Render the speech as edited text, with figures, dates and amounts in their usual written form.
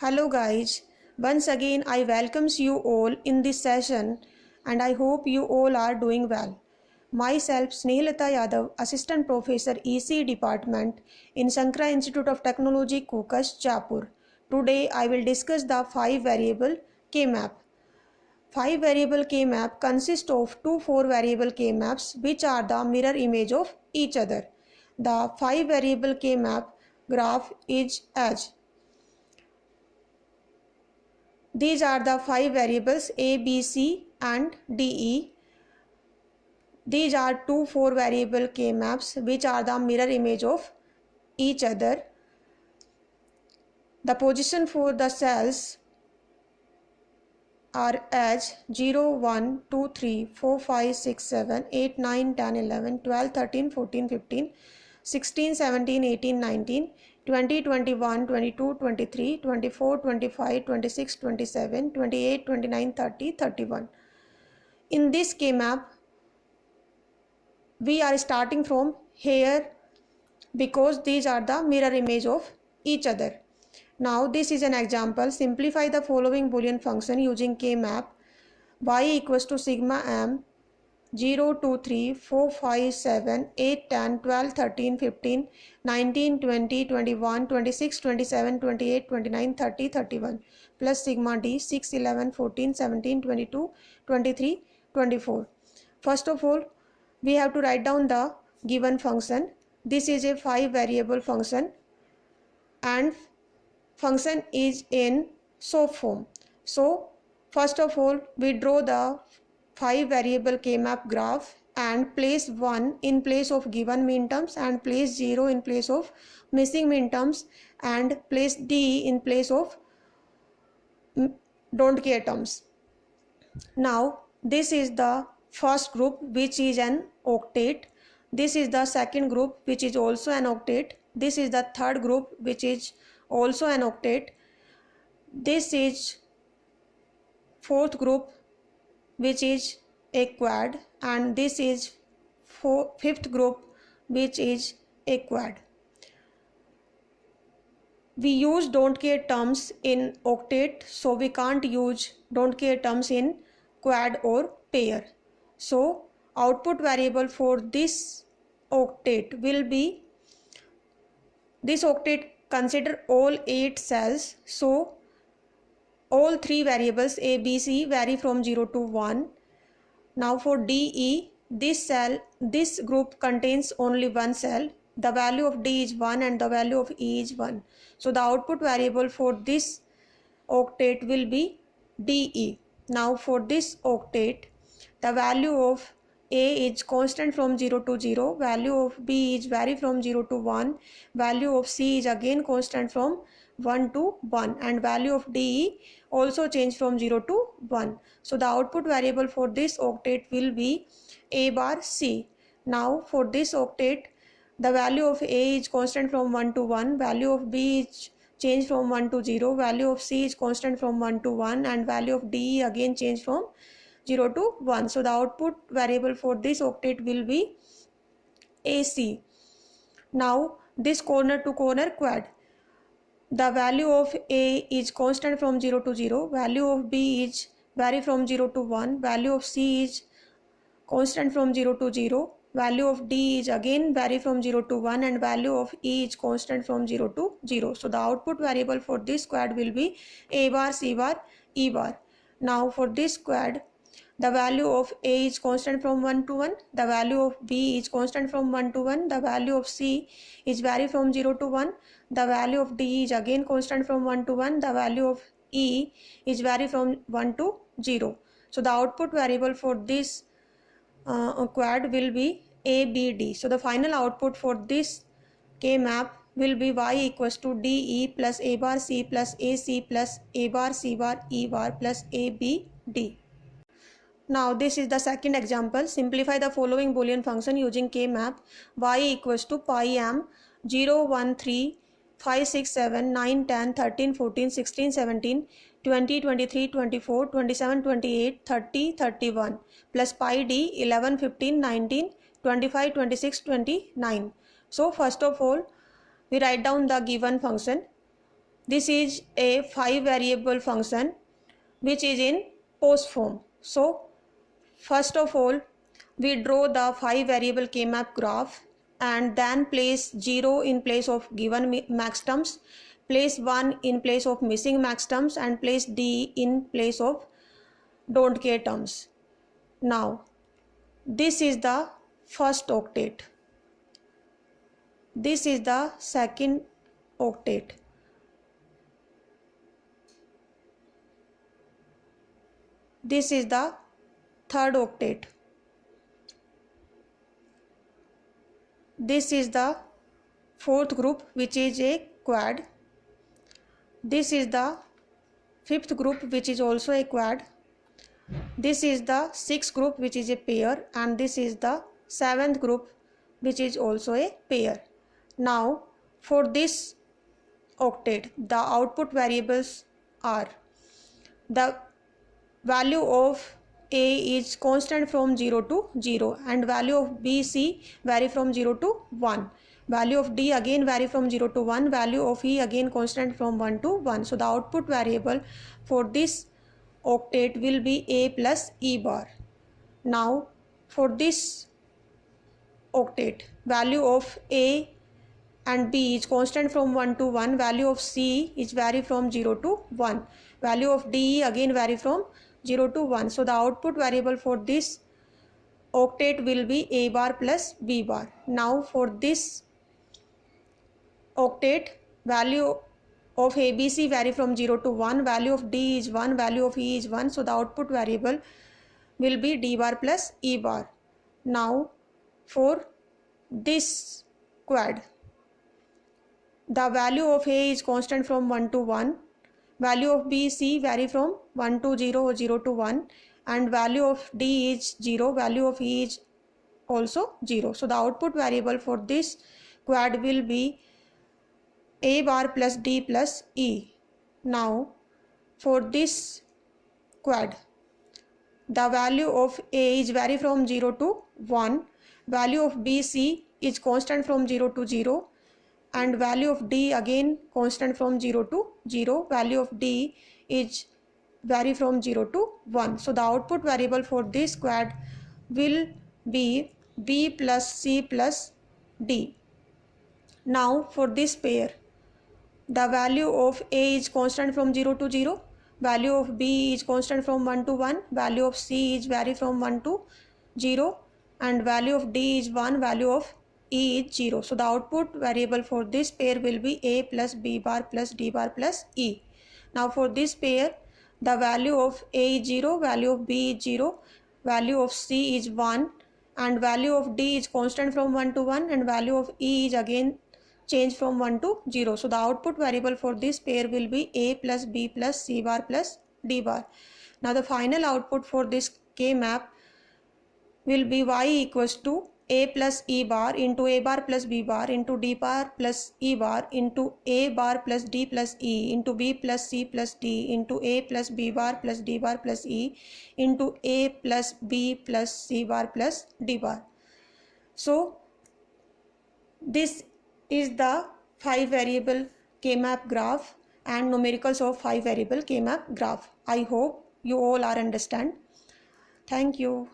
Hello guys, once again I welcomes you all in this session and I hope you all are doing well. Myself Snehalata Yadav, Assistant Professor EC Department in Sankara Institute of Technology Kukas, Jaipur. Today I will discuss the 5 variable K-map. 5 variable K-map consist of two 4 variable K-maps which are the mirror image of each other. The 5 variable K-map graph is as these are the 5 variables A, B, C and D, E. These are two 4 variable K maps which are the mirror image of each other. The position for the cells are as 0, 1, 2, 3, 4, 5, 6, 7, 8, 9, 10, 11, 12, 13, 14, 15, 16, 17, 18, 19, 20, 21, 22, 23, 24, 25, 26, 27, 28, 29, 30, 31. In this K-map, we are starting from here because these are the mirror image of each other. Now this is an example. Simplify the following Boolean function using K-map. Y equals to sigma m 0, 2, 3, 4, 5, 7, 8, 10, 12, 13, 15, 19, 20, 21, 26, 27, 28, 29, 30, 31 plus sigma d 6, 11, 14, 17, 22, 23, 24. First of all, we have to write down the given function. This is a 5 variable function and function is in SOAP form. So first of all, we draw the 5 variable K-map graph and place 1 in place of given minterms and place 0 in place of missing minterms and place D in place of don't care terms. Now this is the first group which is an octet. This is the second group which is also an octet. This is the third group which is also an octet. This is fourth group which is a quad and this is fifth group which is a quad. We use don't care terms in octet, so we can't use don't care terms in quad or pair. So output variable for this octet will be, this octet consider all 8 cells, so all 3 variables A, B, C vary from 0 to 1. Now for D, E, this group contains only one cell. The value of D is 1 and the value of E is 1. So the output variable for this octet will be DE. Now for this octet, the value of A is constant from 0 to 0, value of B is vary from 0 to 1, value of C is again constant from 1 to 1 and value of DE also change from 0 to 1. So the output variable for this octet will be A bar C. Now for this octet, the value of A is constant from 1 to 1, value of B is change from 1 to 0, value of C is constant from 1 to 1 and value of DE again change from 0 to 1. So the output variable for this octet will be AC. Now this corner to corner quad, the value of A is constant from 0 to 0, value of B is vary from 0 to 1, value of C is constant from 0 to 0, value of D is again vary from 0 to 1 and value of E is constant from 0 to 0. So the output variable for this quad will be A bar, C bar, E bar. Now for this quad, the value of A is constant from 1 to 1, the value of B is constant from 1 to 1, the value of C is vary from 0 to 1, the value of D is again constant from 1 to 1, the value of E is vary from 1 to 0. So the output variable for this quad will be A, B, D. So the final output for this K-map will be Y equals to DE plus A bar C plus AC plus A bar C bar E bar plus A, B, D. Now this is the second example. Simplify the following Boolean function using K-map. Y equals to pi m 0, 1, 3, 5, 6, 7, 9, 10, 13, 14, 16, 17, 20, 23, 24, 27, 28, 30, 31 plus pi d 11, 15, 19, 25, 26, 29. So first of all, we write down the given function. This is a 5 variable function which is in post form. So first of all, we draw the 5 variable K-map graph and then place 0 in place of given max terms, place 1 in place of missing max terms, and place D in place of don't care terms. Now this is the first octet. This is the second octet. This is the third octet. This is the fourth group, which is a quad. This is the fifth group, which is also a quad. This is the sixth group, which is a pair, and this is the seventh group, which is also a pair. Now for this octet, the output variables are: the value of A is constant from 0 to 0, and value of B, C vary from 0 to 1. Value of D again vary from 0 to 1. Value of E again constant from 1 to 1. So the output variable for this octet will be A plus E bar. Now for this octet, value of A and B is constant from 1 to 1. Value of C is vary from 0 to 1. Value of D again vary from 0 to 1. So the output variable for this octet will be A bar plus B bar. Now for this octet, value of ABC vary from 0 to 1. Value of D is 1. Value of E is 1. So the output variable will be D bar plus E bar. Now for this quad, the value of A is constant from 1 to 1. Value of B, C vary from 1 to 0 or 0 to 1, and value of D is 0. Value of E is also 0. So the output variable for this quad will be A bar plus D plus E. Now for this quad, the value of A is vary from 0 to 1. Value of B, C is constant from 0 to 0, and value of D again constant from 0 to 0. Value of D is vary from 0 to 1. So the output variable for this quad will be B plus C plus D. Now for this pair, the value of A is constant from 0 to 0. Value of B is constant from 1 to 1. Value of C is vary from 1 to 0, and value of D is 1. Value of E is 0. So the output variable for this pair will be A plus B bar plus D bar plus E. Now for this pair, the value of A is 0, value of B is 0, value of C is 1, and value of D is constant from 1 to 1, and value of E is again changed from 1 to 0. So the output variable for this pair will be A plus B plus C bar plus D bar. Now the final output for this K map will be Y equals to A plus E bar into A bar plus B bar into D bar plus E bar into A bar plus D plus E into B plus C plus D into A plus B bar plus D bar plus E into A plus B plus C bar plus D bar. So this is the 5 variable K-map graph and numericals of 5 variable K-map graph. I hope you all are understand. Thank you.